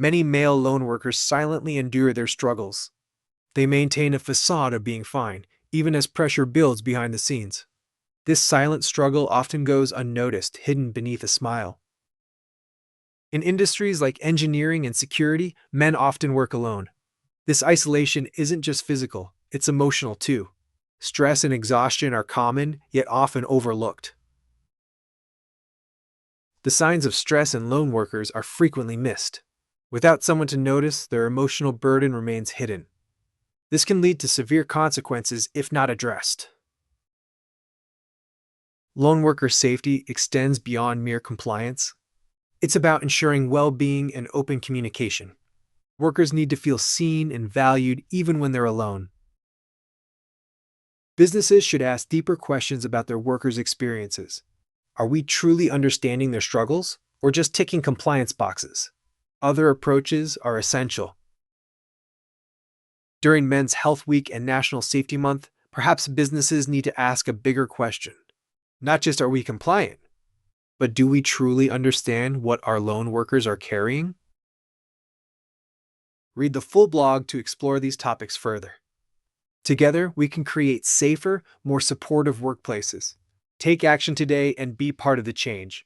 Many male lone workers silently endure their struggles. They maintain a facade of being fine, even as pressure builds behind the scenes. This silent struggle often goes unnoticed, hidden beneath a smile. In industries like engineering and security, men often work alone. This isolation isn't just physical, it's emotional too. Stress and exhaustion are common, yet often overlooked. The signs of stress in lone workers are frequently missed. Without someone to notice, their emotional burden remains hidden. This can lead to severe consequences if not addressed. Lone worker safety extends beyond mere compliance. It's about ensuring well-being and open communication. Workers need to feel seen and valued even when they're alone. Businesses should ask deeper questions about their workers' experiences. Are we truly understanding their struggles, or just ticking compliance boxes? Other approaches are essential. During Men's Health Week and National Safety Month, perhaps businesses need to ask a bigger question. Not just are we compliant, but do we truly understand what our lone workers are carrying? Read the full blog to explore these topics further. Together, we can create safer, more supportive workplaces. Take action today and be part of the change.